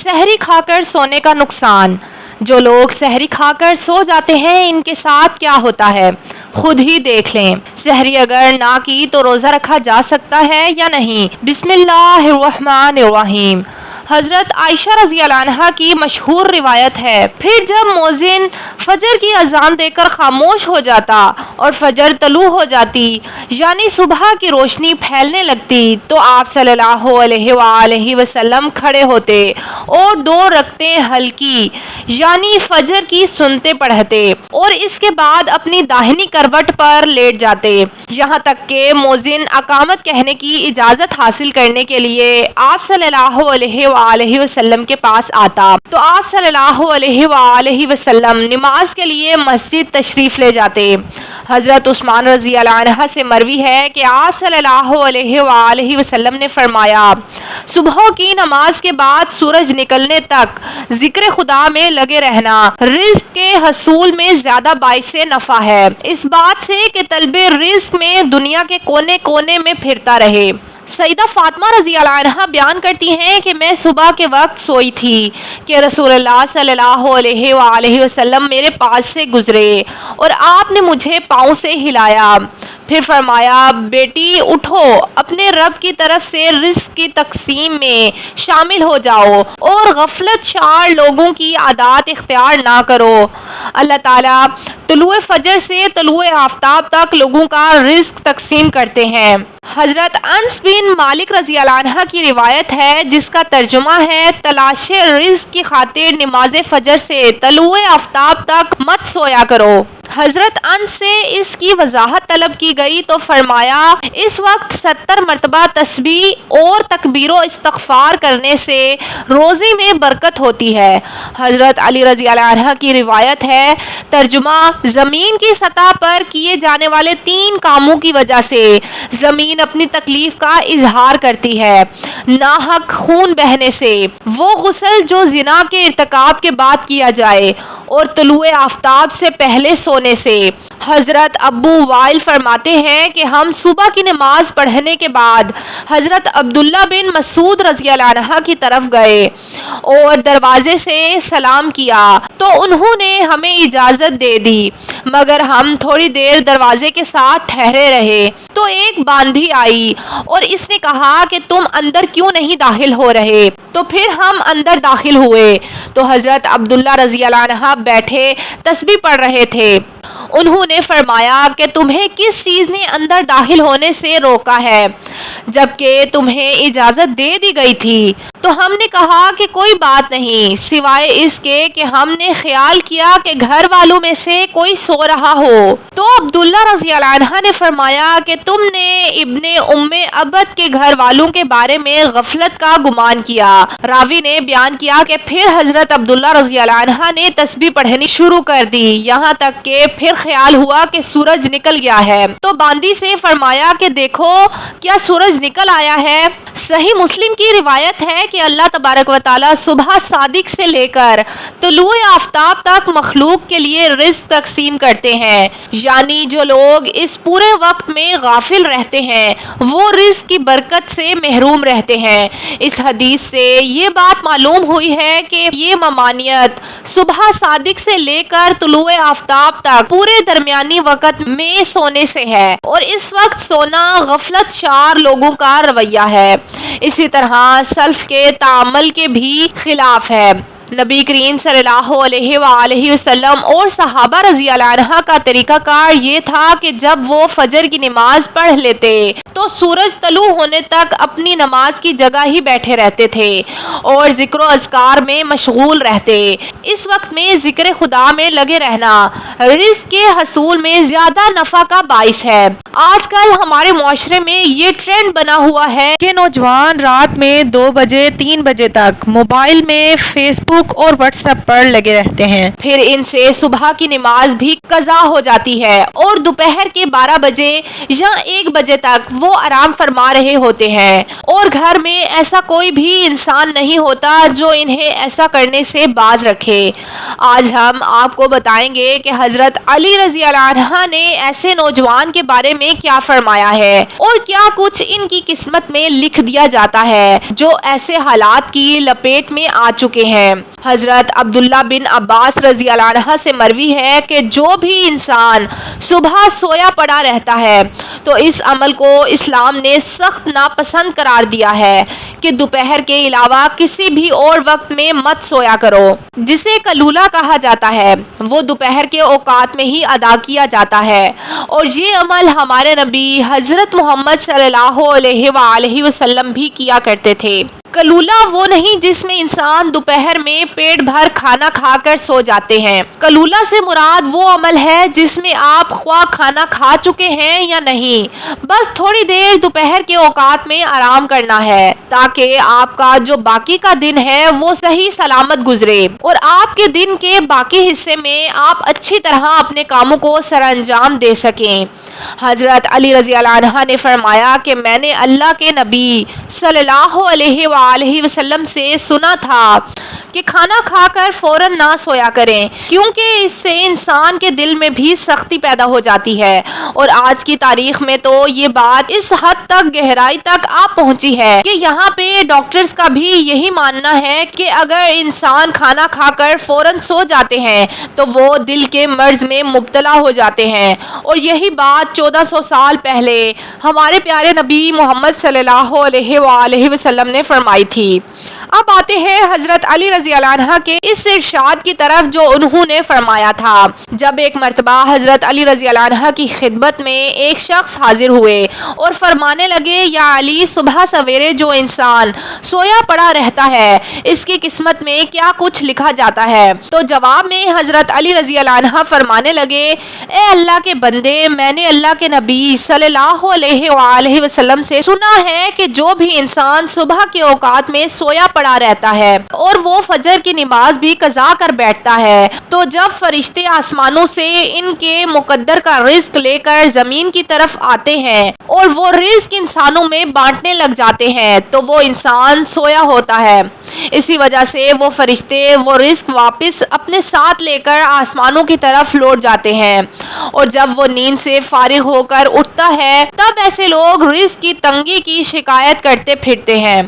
سحری کھا کر سونے کا نقصان۔ جو لوگ سحری کھا کر سو جاتے ہیں ان کے ساتھ کیا ہوتا ہے خود ہی دیکھ لیں۔ سحری اگر نہ کی تو روزہ رکھا جا سکتا ہے یا نہیں؟ بسم اللہ الرحمن الرحیم۔ حضرت عائشہ رضی اللہ عنہا کی مشہور روایت ہے، پھر جب مؤذن فجر کی اذان دے کر خاموش ہو جاتا اور فجر طلوع ہو جاتی یعنی صبح کی روشنی پھیلنے لگتی تو آپ صلی اللہ علیہ وآلہ وسلم کھڑے ہوتے اور 2 رکعتیں ہلکی یعنی فجر کی سنتیں پڑھتے اور اس کے بعد اپنی داہنی کروٹ پر لیٹ جاتے، یہاں تک کہ مؤذن اقامت کہنے کی اجازت حاصل کرنے کے لیے آپ صلی اللہ علیہ وآلہ وسلم کے پاس آتا تو آپ صلی اللہ علیہ وآلہ وسلم نماز کے لیے مسجد تشریف لے جاتے۔ حضرت عثمان رضی اللہ عنہ سے مروی ہے کہ آپ صلی اللہ علیہ وآلہ وسلم نے فرمایا، صبح کی نماز کے بعد سورج نکلنے تک ذکر خدا میں لگے رہنا رزق کے حصول میں زیادہ باعث نفع ہے، اس بات سے کہ طلب رزق میں دنیا کے کونے کونے میں پھرتا رہے۔ سیدہ فاطمہ رضی اللہ عنہا بیان کرتی ہیں کہ میں صبح کے وقت سوئی تھی کہ رسول اللہ صلی اللہ علیہ وآلہ وسلم میرے پاس سے گزرے اور آپ نے مجھے پاؤں سے ہلایا، پھر فرمایا، بیٹی اٹھو، اپنے رب کی طرف سے رزق کی تقسیم میں شامل ہو جاؤ اور غفلت شعار لوگوں کی عادات اختیار نہ کرو۔ اللہ تعالیٰ طلوع فجر سے طلوع آفتاب تک لوگوں کا رزق تقسیم کرتے ہیں۔ حضرت انس بن مالک رضی اللہ عنہ کی روایت ہے جس کا ترجمہ ہے، تلاش رزق کی خاطر نماز فجر سے طلوع آفتاب تک مت سویا کرو۔ حضرت انس سے اس کی وضاحت طلب کی گئی تو فرمایا، اس وقت 70 مرتبہ تسبیح اور تکبیر و استغفار کرنے سے روزے میں برکت ہوتی ہے۔ حضرت علی رضی اللہ عنہ کی روایت ہے، ترجمہ، زمین کی سطح پر کیے جانے والے 3 کاموں کی وجہ سے زمین اپنی تکلیف کا اظہار کرتی ہے، ناحق خون بہنے سے، وہ غسل جو زنا کے ارتکاب کے بعد کیا جائے، اور طلوع آفتاب سے پہلے سونے سے۔ حضرت ابو وائل فرماتے ہیں کہ ہم صبح کی نماز پڑھنے کے بعد حضرت عبداللہ بن مسعود رضی اللہ عنہ کی طرف گئے اور دروازے سے سلام کیا تو انہوں نے ہمیں اجازت دے دی، مگر ہم تھوڑی دیر دروازے کے ساتھ ٹھہرے رہے تو ایک باندھی آئی اور اس نے کہا کہ تم اندر کیوں نہیں داخل ہو رہے؟ تو پھر ہم اندر داخل ہوئے تو حضرت عبداللہ رضی اللہ عنہ بیٹھے تسبیح پڑھ رہے تھے۔ انہوں نے فرمایا کہ تمہیں کس چیز نے اندر داخل ہونے سے روکا ہے جبکہ تمہیں اجازت دے دی گئی تھی؟ تو ہم نے کہا کہ کوئی بات نہیں سوائے اس کے کہ ہم نے خیال کیا کہ گھر والوں میں سے کوئی سو رہا ہو۔ تو عبداللہ رضی اللہ عنہ نے فرمایا کہ تم نے ابن ام عبد کے گھر والوں کے بارے میں غفلت کا گمان کیا۔ راوی نے بیان کیا کہ پھر حضرت عبداللہ رضی اللہ عنہ نے تسبیح پڑھنی شروع کر دی یہاں تک کہ پھر خیال ہوا کہ سورج نکل گیا ہے تو باندی سے فرمایا کہ دیکھو کیا سورج نکل آیا ہے۔ صحیح مسلم کی روایت ہے کہ اللہ تبارک و تعالیٰ صبح صادق سے لے کر طلوع آفتاب تک مخلوق کے لیے رزق تقسیم کرتے ہیں، یعنی جو لوگ اس پورے وقت میں غافل رہتے ہیں وہ رزق کی برکت سے محروم رہتے ہیں۔ اس حدیث سے یہ بات معلوم ہوئی ہے کہ یہ ممانعت صبح صادق سے لے کر طلوع آفتاب تک پورے درمیانی وقت میں سونے سے ہے اور اس وقت سونا غفلت شعار لوگوں کا رویہ ہے، اسی طرح سلف کے تعامل کے بھی خلاف ہے۔ نبی کریم صلی اللہ علیہ وآلہ وسلم اور صحابہ رضی اللہ عنہ کا طریقہ کار یہ تھا کہ جب وہ فجر کی نماز پڑھ لیتے تو سورج طلوع ہونے تک اپنی نماز کی جگہ ہی بیٹھے رہتے تھے اور ذکر و اذکار میں مشغول رہتے۔ اس وقت میں ذکر خدا میں لگے رہنا رزق کے حصول میں زیادہ نفع کا باعث ہے۔ آج کل ہمارے معاشرے میں یہ ٹرینڈ بنا ہوا ہے کہ نوجوان رات میں 2 بجے 3 بجے تک موبائل میں فیس بک فیس بک اور واٹس ایپ پر لگے رہتے ہیں۔ پھر ان سے صبح کی نماز بھی قضا ہو جاتی ہے اور دوپہر کے 12 بجے یا 1 بجے تک وہ آرام فرما رہے ہوتے ہیں، اور گھر میں ایسا کوئی بھی انسان نہیں ہوتا جو انہیں ایسا کرنے سے باز رکھے۔ آج ہم آپ کو بتائیں گے کہ حضرت علی رضی اللہ عنہ نے ایسے نوجوان کے بارے میں کیا فرمایا ہے اور کیا کچھ ان کی قسمت میں لکھ دیا جاتا ہے جو ایسے حالات کی لپیٹ میں آ چکے ہیں۔ حضرت عبداللہ بن عباس رضی اللہ عنہ سے مروی ہے کہ جو بھی انسان صبح سویا پڑا رہتا ہے تو اس عمل کو اسلام نے سخت ناپسند قرار دیا ہے کہ دوپہر کے علاوہ کسی بھی اور وقت میں مت سویا کرو۔ جسے کلولہ کہا جاتا ہے وہ دوپہر کے اوقات میں ہی ادا کیا جاتا ہے، اور یہ عمل ہمارے نبی حضرت محمد صلی اللہ علیہ وآلہ وسلم بھی کیا کرتے تھے۔ کلولہ وہ نہیں جس میں انسان دوپہر میں پیٹ بھر کھانا کھا کر سو جاتے ہیں۔ کلولہ سے مراد وہ عمل ہے جس میں آپ خواہ کھانا کھا چکے ہیں یا نہیں، بس تھوڑی دیر دوپہر کے اوقات میں آرام کرنا ہے تاکہ آپ کا جو باقی کا دن ہے وہ صحیح سلامت گزرے اور آپ کے دن کے باقی حصے میں آپ اچھی طرح اپنے کاموں کو سر انجام دے سکیں۔ حضرت علی رضی اللہ عنہ نے فرمایا کہ میں نے اللہ کے نبی صلی اللہ علیہ وآلہ وسلم سے سنا تھا کہ کھانا کھا کر فوراً نہ سویا کریں، کیونکہ اس سے انسان کے دل میں بھی سختی پیدا ہو جاتی ہے، اور آج کی تاریخ میں تو یہ بات اس حد تک گہرائی تک آ پہنچی ہے کہ یہاں پہ ڈاکٹرز کا بھی یہی ماننا ہے کہ اگر انسان کھانا کھا کر فوراً سو جاتے ہیں تو وہ دل کے مرض میں مبتلا ہو جاتے ہیں، اور یہی بات 1400 سال پہلے ہمارے پیارے نبی محمد صلی اللہ علیہ وآلہ وسلم نے فرمائی تھی۔ اب آتے ہیں حضرت علی رضی اللہ عنہ کے اس ارشاد کی طرف جو انہوں نے فرمایا تھا۔ جب ایک مرتبہ حضرت علی رضی اللہ عنہ کی خدمت میں ایک شخص حاضر ہوئے اور فرمانے لگے، یا علی، صبح سویرے جو انسان سویا پڑا رہتا ہے اس کی قسمت میں کیا کچھ لکھا جاتا ہے؟ تو جواب میں حضرت علی رضی اللہ عنہ فرمانے لگے، اے اللہ کے بندے، میں نے اللہ کے نبی صلی اللہ علیہ وآلہ وسلم سے سنا ہے کہ جو بھی انسان صبح کے اوقات میں سویا پڑا رہتا ہے اور وہ فجر کی نماز بھی قضا کر بیٹھتا ہے تو جب فرشتے آسمانوں سے ان کے مقدر کا رزق لے کر زمین کی طرف آتے ہیں اور وہ رزق انسانوں میں بانٹنے لگ جاتے ہیں تو وہ انسان سویا ہوتا ہے۔ اسی وجہ سے وہ فرشتے وہ رزق واپس اپنے ساتھ لے کر آسمانوں کی طرف لوٹ جاتے ہیں، اور جب وہ نیند سے فارغ ہو کر اٹھتا ہے تب ایسے لوگ رزق کی تنگی کی شکایت کرتے پھرتے ہیں۔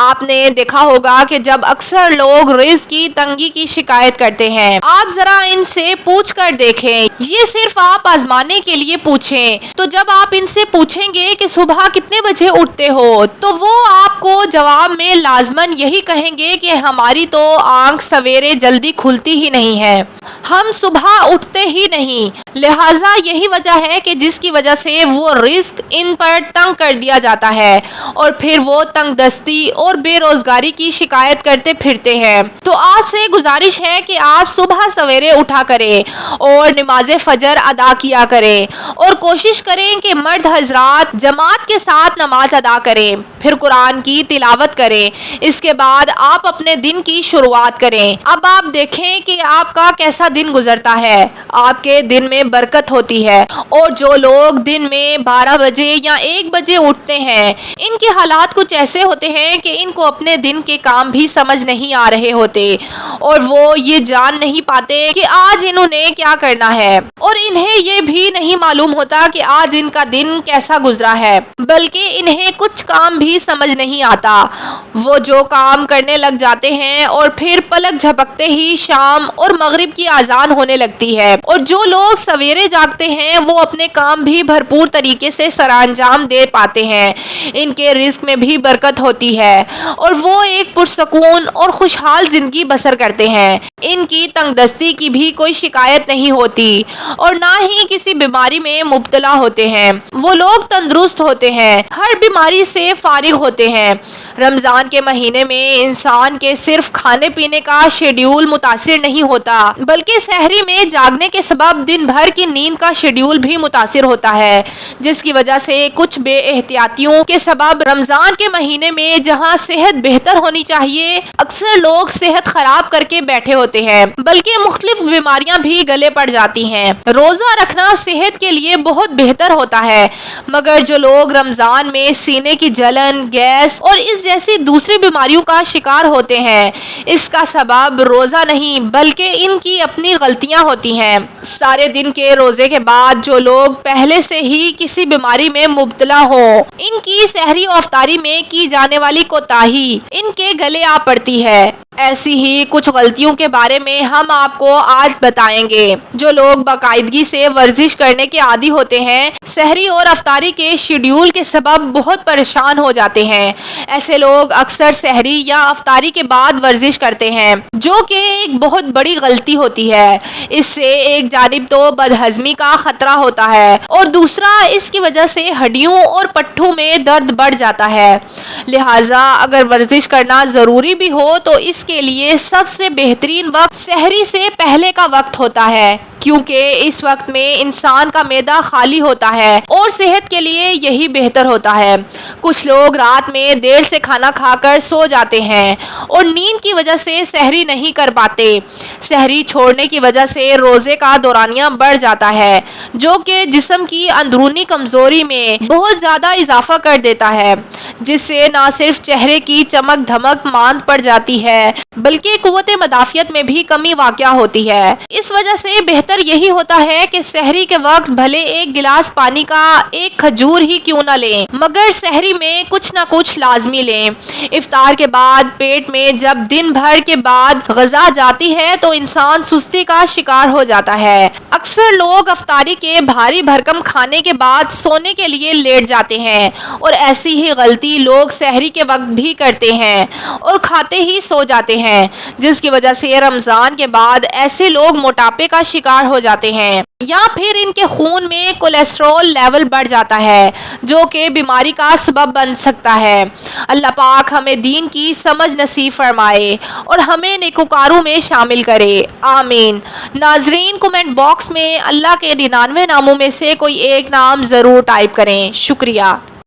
آپ نے دیکھا ہوگا کہ جب اکثر لوگ رزق کی تنگی کی شکایت کرتے ہیں، آپ ذرا ان سے پوچھ کر دیکھیں، یہ صرف آپ آزمانے کے لیے پوچھیں، تو جب آپ ان سے پوچھیں گے کہ صبح کتنے بجے اٹھتے ہو تو وہ آپ کو جواب میں لازماً یہی کہیں گے کہ ہماری تو آنکھ سویرے جلدی کھلتی ہی نہیں ہے، ہم صبح اٹھتے ہی نہیں۔ لہٰذا یہی وجہ ہے کہ جس کی وجہ سے وہ رزق ان پر تنگ کر دیا جاتا ہے اور پھر وہ تنگ دستی اور بے روزگاری کی شکایت کرتے پھرتے ہیں۔ تو آپ سے گزارش ہے کہ آپ صبح سویرے اٹھا کریں اور نماز فجر ادا کیا کریں، اور کوشش کریں کہ مرد حضرات جماعت کے ساتھ نماز ادا کریں، پھر قرآن کی تلاوت کریں، اس کے بعد آپ اپنے دن کی شروعات کریں۔ اب آپ دیکھیں کہ آپ کا کیسا دن گزرتا ہے، آپ کے دن میں برکت ہوتی ہے، اور جو لوگ دن میں 12 بجے یا 1 بجے اٹھتے ہیں ان کے حالات کچھ ایسے ہوتے ہیں کہ ان کو اپنے دن کے کام بھی سمجھ نہیں آ رہے ہوتے، اور وہ یہ جان نہیں پاتے کہ آج انہوں نے کیا کرنا ہے، اور انہیں یہ بھی نہیں معلوم ہوتا کہ آج ان کا دن کیسا گزرا ہے، بلکہ انہیں کچھ کام بھی سمجھ نہیں آتا۔ وہ جو کام کرنے لگ جاتے ہیں اور پھر پلک جھپکتے ہی شام اور مغرب کی اذان ہونے لگتی ہے، اور جو لوگ سویرے جاگتے ہیں وہ اپنے کام بھی بھرپور طریقے سے سر انجام دے پاتے ہیں، ان کے رزق میں بھی برکت ہوتی ہے اور وہ ایک پرسکون اور خوشحال زندگی بسر کرتے ہیں۔ ان کی تنگ دستی کی بھی کوئی شکایت نہیں ہوتی اور نہ ہی کسی بیماری میں مبتلا ہوتے ہیں، وہ لوگ تندرست ہوتے ہیں، ہر بیماری سے فارغ ہوتے ہیں۔ رمضان کے مہینے میں انسان کے صرف کھانے پینے کا شیڈیول متاثر نہیں ہوتا بلکہ سحری میں جاگنے کے سبب دن بھر کی نیند کا شیڈیول بھی متاثر ہوتا ہے، جس کی وجہ سے کچھ بے احتیاطیوں کے سبب رمضان کے مہینے میں جہاں صحت بہتر ہونی چاہیے اکثر لوگ صحت خراب کر کے بیٹھے ہوتے ہیں بلکہ مختلف بیماریاں بھی گلے پڑ جاتی ہیں۔ روزہ رکھنا صحت کے لیے بہت بہتر ہوتا ہے، مگر جو لوگ رمضان میں سینے کی جلن، گیس اور اس جیسی دوسری بیماریوں کا شکار ہوتے ہیں، اس کا سبب روزہ نہیں بلکہ ان کی اپنی غلطیاں ہوتی ہیں۔ سارے دن کے روزے کے بعد جو لوگ پہلے سے ہی کسی بیماری میں مبتلا ہو، ان کی سحری و افطاری میں کی جانے والی کوتاہی ان کے گلے آ پڑتی ہے۔ ایسی ہی کچھ غلطیوں کے بارے میں ہم آپ کو آج بتائیں گے۔ جو لوگ باقاعدگی سے ورزش کرنے کے عادی ہوتے ہیں، سحری اور افطاری کے شیڈیول کے سبب بہت پریشان ہو جاتے ہیں۔ ایسے لوگ اکثر سحری یا افطاری کے بعد ورزش کرتے ہیں، جو کہ ایک بہت بڑی غلطی ہوتی ہے۔ اس سے ایک جانب تو بدہضمی کا خطرہ ہوتا ہے اور دوسرا اس کی وجہ سے ہڈیوں اور پٹھوں میں درد بڑھ جاتا ہے۔ لہٰذا اگر ورزش کرنا ضروری بھی ہو تو اس کے لیے سب سے بہترین وقت سحری سے پہلے کا وقت ہوتا ہے، کیونکہ اس وقت میں انسان کا معدہ خالی ہوتا ہے اور صحت کے لیے یہی بہتر ہوتا ہے۔ کچھ لوگ رات میں دیر سے کھانا کھا کر سو جاتے ہیں اور نیند کی وجہ سے سحری نہیں کر پاتے۔ سحری چھوڑنے کی وجہ سے روزے کا دورانیہ بڑھ جاتا ہے، جو کہ جسم کی اندرونی کمزوری میں بہت زیادہ اضافہ کر دیتا ہے، جس سے نہ صرف چہرے کی چمک دھمک ماند پڑ جاتی ہے بلکہ قوت مدافعت میں بھی کمی واقع ہوتی ہے۔ اس وجہ سے بہتر یہی ہوتا ہے کہ سحری کے وقت بھلے ایک گلاس پانی کا ایک کھجور ہی کیوں نہ لیں، مگر سحری میں کچھ نہ کچھ لازمی لیں۔ افطار کے بعد پیٹ میں جب دن بھر کے بعد غذا جاتی ہے تو انسان سستی کا شکار ہو جاتا ہے۔ اکثر لوگ افطاری کے بھاری بھرکم کھانے کے بعد سونے کے لیے لیٹ جاتے ہیں اور ایسی ہی غلطی لوگ سحری کے وقت بھی کرتے ہیں اور کھاتے ہی سو جاتے ہیں، جس کی وجہ سے رمضان کے بعد ایسے لوگ موٹاپے کا شکار ہو جاتے ہیں یا پھر ان کے خون میں کولیسٹرول لیول بڑھ جاتا ہے، جو کہ بیماری کا سبب بن سکتا ہے۔ اللہ پاک ہمیں دین کی سمجھ نصیب فرمائے اور ہمیں نیکوکاروں میں شامل کرے، آمین۔ ناظرین، کمنٹ باکس میں اللہ کے 99 ناموں میں سے کوئی ایک نام ضرور ٹائپ کریں۔ شکریہ۔